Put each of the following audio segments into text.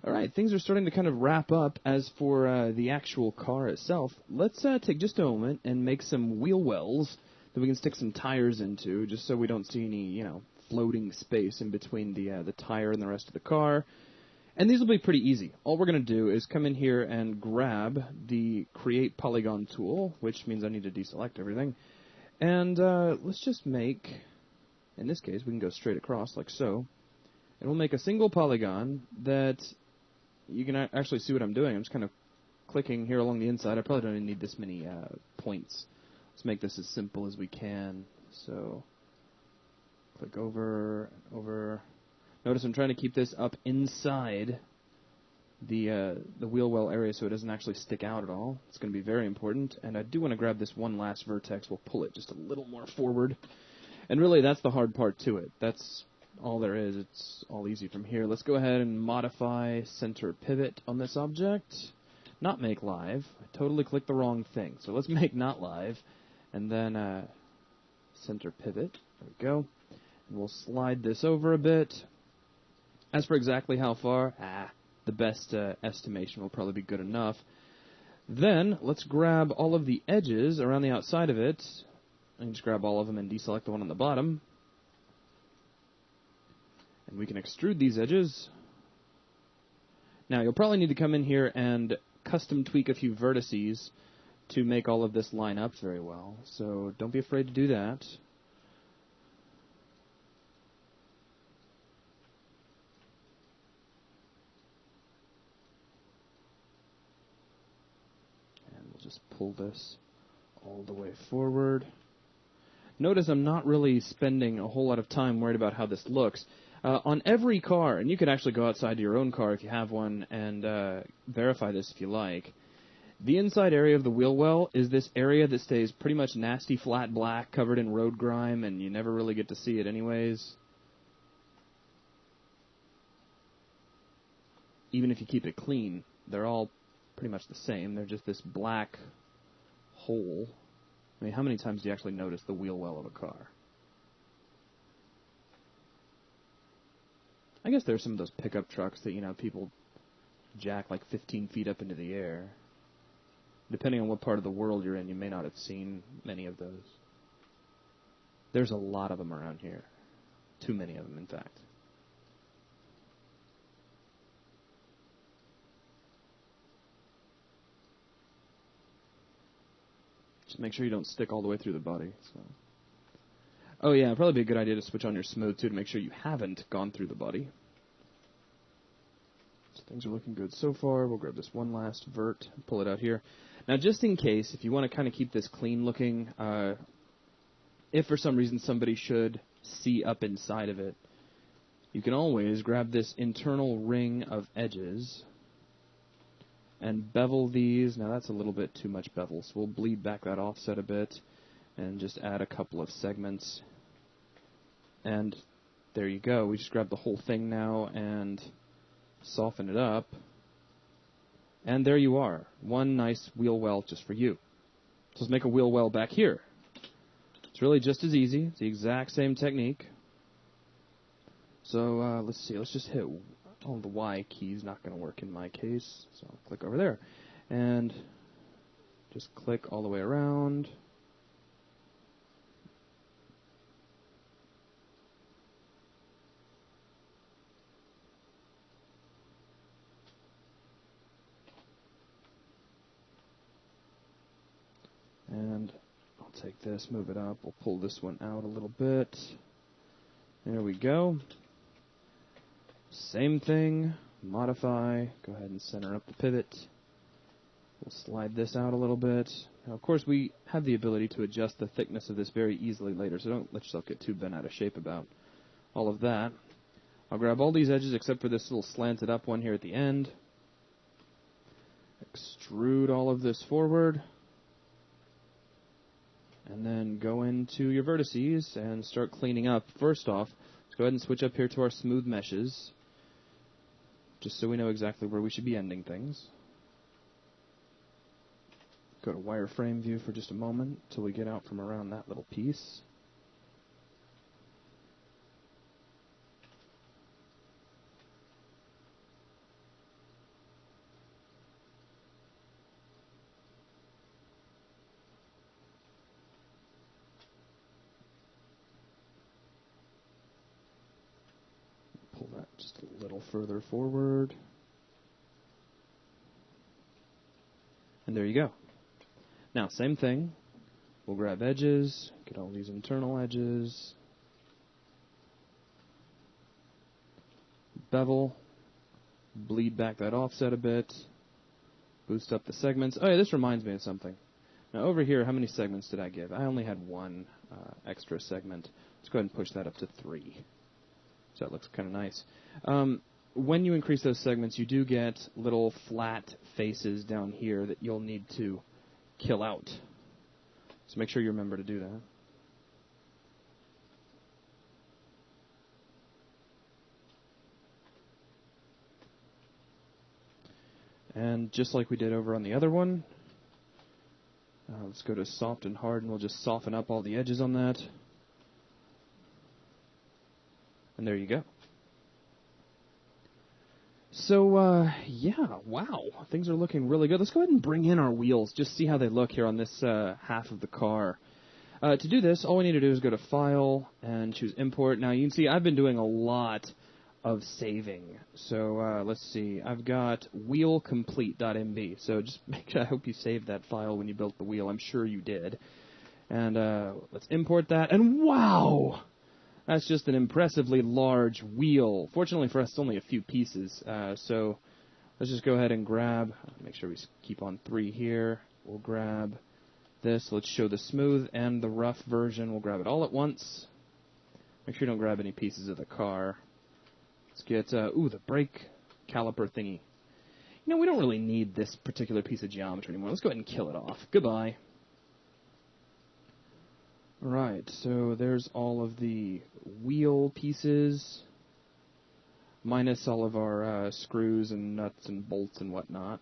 All right, things are starting to kind of wrap up. As for the actual car itself, let's take just a moment and make some wheel wells that we can stick some tires into, just so we don't see any, floating space in between the tire and the rest of the car. And these will be pretty easy. All we're going to do is come in here and grab the Create Polygon tool, which means I need to deselect everything. And let's just make, in this case, we can go straight across like so. And we'll make a single polygon that you can actually see what I'm doing. I'm just kind of clicking here along the inside. I probably don't even need this many points. Let's make this as simple as we can. So click over, over. Notice I'm trying to keep this up inside the wheel well area so it doesn't actually stick out at all. It's going to be very important. And I do want to grab this one last vertex. We'll pull it just a little more forward. And really, that's the hard part to it. That's all there is. It's all easy from here. Let's go ahead and modify center pivot on this object. Not make live. I totally clicked the wrong thing. So let's make not live. And then center pivot. There we go. And we'll slide this over a bit. As for exactly how far, the best estimation will probably be good enough. Then let's grab all of the edges around the outside of it. I can just grab all of them and deselect the one on the bottom. And we can extrude these edges. Now, you'll probably need to come in here and custom tweak a few vertices to make all of this line up very well. So don't be afraid to do that. And we'll just pull this all the way forward. Notice I'm not really spending a whole lot of time worried about how this looks. On every car, and you can actually go outside to your own car if you have one and verify this if you like, the inside area of the wheel well is this area that stays pretty much nasty flat black covered in road grime, and you never really get to see it anyways. Even if you keep it clean, they're all pretty much the same. They're just this black hole. I mean, how many times do you actually notice the wheel well of a car? I guess there's some of those pickup trucks that, people jack like 15 feet up into the air. Depending on what part of the world you're in, you may not have seen many of those. There's a lot of them around here. Too many of them, in fact. Just make sure you don't stick all the way through the body. So. Oh yeah, probably be a good idea to switch on your smooth too to make sure you haven't gone through the body. So things are looking good so far. We'll grab this one last vert and pull it out here. Now just in case, if you want to kind of keep this clean looking, if for some reason somebody should see up inside of it, you can always grab this internal ring of edges and bevel these. Now that's a little bit too much bevel, so we'll bleed back that offset a bit and just add a couple of segments. And there you go. We just grab the whole thing now and soften it up. And there you are. One nice wheel well just for you. So let's make a wheel well back here. It's really just as easy. It's the exact same technique. So let's see. Let's just hit the Y key's not going to work in my case. So I'll click over there. And just click all the way around. And I'll take this, move it up. We'll pull this one out a little bit. There we go. Same thing. Modify. Go ahead and center up the pivot. We'll slide this out a little bit. Now, of course, we have the ability to adjust the thickness of this very easily later, so don't let yourself get too bent out of shape about all of that. I'll grab all these edges except for this little slanted up one here at the end. Extrude all of this forward. And then go into your vertices and start cleaning up. First off, let's go ahead and switch up here to our smooth meshes, just so we know exactly where we should be ending things. Go to wireframe view for just a moment until we get out from around that little piece. little further forward. And there you go. Now, same thing. We'll grab edges, get all these internal edges. Bevel. Bleed back that offset a bit. Boost up the segments. Oh yeah, this reminds me of something. Now over here, how many segments did I give? I only had one extra segment. Let's go ahead and push that up to 3. So that looks kind of nice. When you increase those segments, you do get little flat faces down here that you'll need to kill out. So make sure you remember to do that. And just like we did over on the other one, let's go to soft and hard, and we'll just soften up all the edges on that. And there you go. So, yeah, wow. Things are looking really good. Let's go ahead and bring in our wheels, just see how they look here on this half of the car. To do this, all we need to do is go to File and choose Import. Now, you can see I've been doing a lot of saving. So, let's see. I've got wheelcomplete.mb. So just make sure, I hope you saved that file when you built the wheel. I'm sure you did. And let's import that. And wow! That's just an impressively large wheel. Fortunately for us, it's only a few pieces. So let's just go ahead and grab, make sure we keep on 3 here. We'll grab this. Let's show the smooth and the rough version. We'll grab it all at once. Make sure you don't grab any pieces of the car. Let's get, the brake caliper thingy. You know, we don't really need this particular piece of geometry anymore. Let's go ahead and kill it off. Goodbye. Right, so there's all of the wheel pieces, minus all of our screws and nuts and bolts and whatnot.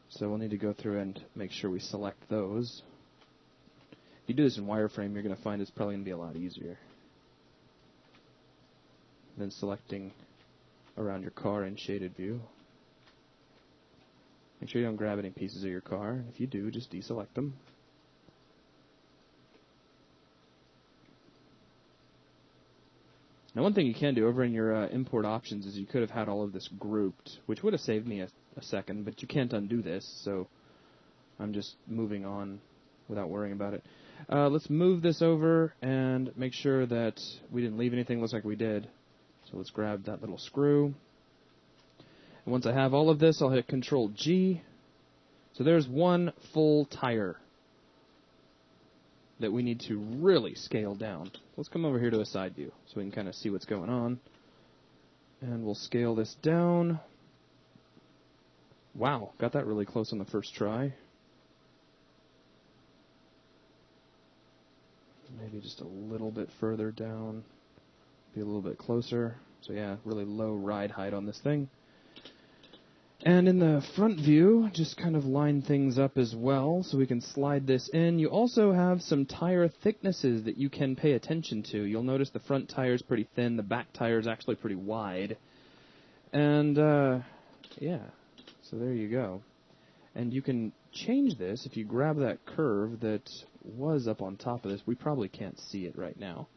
So we'll need to go through and make sure we select those. If you do this in wireframe, you're going to find it's probably going to be a lot easier than selecting around your car in shaded view. Make sure you don't grab any pieces of your car, and if you do, just deselect them. Now, one thing you can do over in your import options is you could have had all of this grouped, which would have saved me a second, but you can't undo this, so I'm just moving on without worrying about it. Let's move this over and make sure that we didn't leave anything. Looks like we did. So let's grab that little screw. And once I have all of this, I'll hit Control-G. So there's one full tire that we need to really scale down. Let's come over here to a side view so we can kind of see what's going on. And we'll scale this down. Wow, got that really close on the first try. Maybe just a little bit further down. Be a little bit closer. So yeah, really low ride height on this thing. And in the front view, just kind of line things up as well so we can slide this in. You also have some tire thicknesses that you can pay attention to. You'll notice the front tire is pretty thin, the back tire is actually pretty wide. And, yeah, so there you go. And you can change this if you grab that curve that was up on top of this. We probably can't see it right now.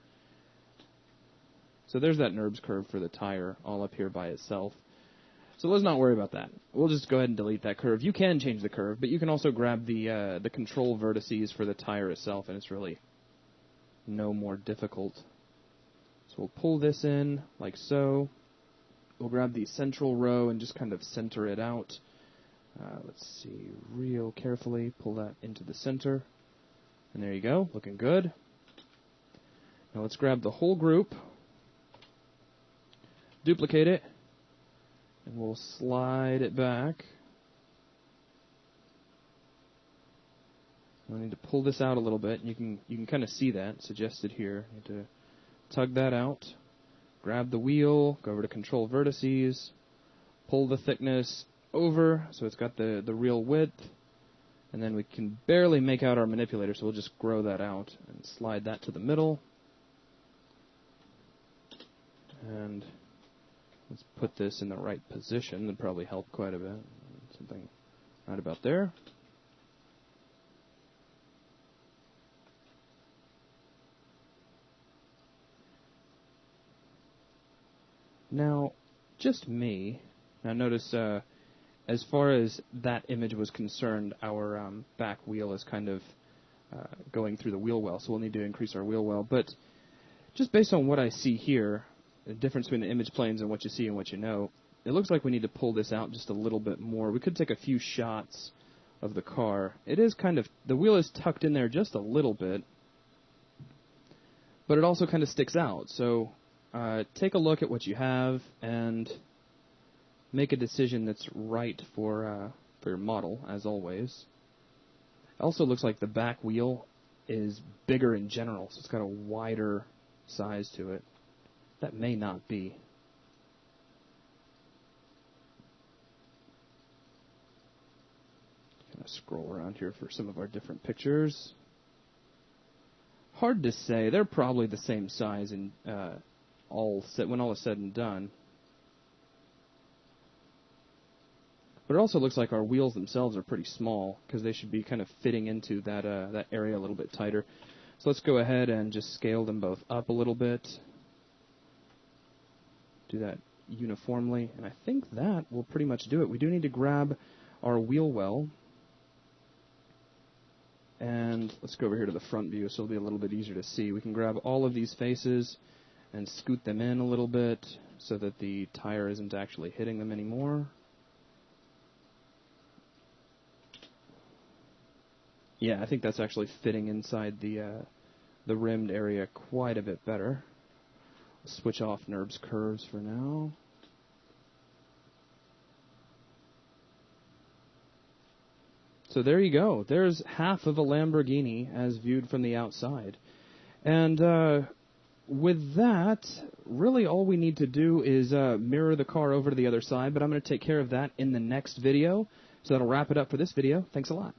So there's that NURBS curve for the tire all up here by itself. So let's not worry about that. We'll just go ahead and delete that curve. You can change the curve, but you can also grab the control vertices for the tire itself, and it's really no more difficult. So we'll pull this in like so. We'll grab the central row and just kind of center it out. Let's see, real carefully pull that into the center. And there you go, looking good. Now let's grab the whole group, duplicate it, and we'll slide it back. We need to pull this out a little bit. You can kind of see that suggested here. You need to tug that out, grab the wheel, go over to Control Vertices, pull the thickness over so it's got the real width, and then we can barely make out our manipulator, so we'll just grow that out and slide that to the middle. And let's put this in the right position. That'd probably help quite a bit. Something right about there. Now, just me. Now notice, as far as that image was concerned, our back wheel is kind of going through the wheel well, so we'll need to increase our wheel well. But just based on what I see here, the difference between the image planes and what you see and what you know, it looks like we need to pull this out just a little bit more. We could take a few shots of the car. It is kind of, the wheel is tucked in there just a little bit, but it also kind of sticks out. So take a look at what you have and make a decision that's right for your model, as always. It also looks like the back wheel is bigger in general, so it's got a wider size to it. That may not be. Kind of scroll around here for some of our different pictures. Hard to say. They're probably the same size in when all is said and done. But it also looks like our wheels themselves are pretty small because they should be kind of fitting into that that area a little bit tighter. So let's go ahead and just scale them both up a little bit. Do that uniformly, and I think that will pretty much do it. We do need to grab our wheel well, and let's go over here to the front view so it'll be a little bit easier to see. We can grab all of these faces and scoot them in a little bit so that the tire isn't actually hitting them anymore. Yeah, I think that's actually fitting inside the rimmed area quite a bit better. Switch off NURBS curves for now. So there you go. There's half of a Lamborghini as viewed from the outside. And with that, really all we need to do is mirror the car over to the other side, but I'm going to take care of that in the next video. So that'll wrap it up for this video. Thanks a lot.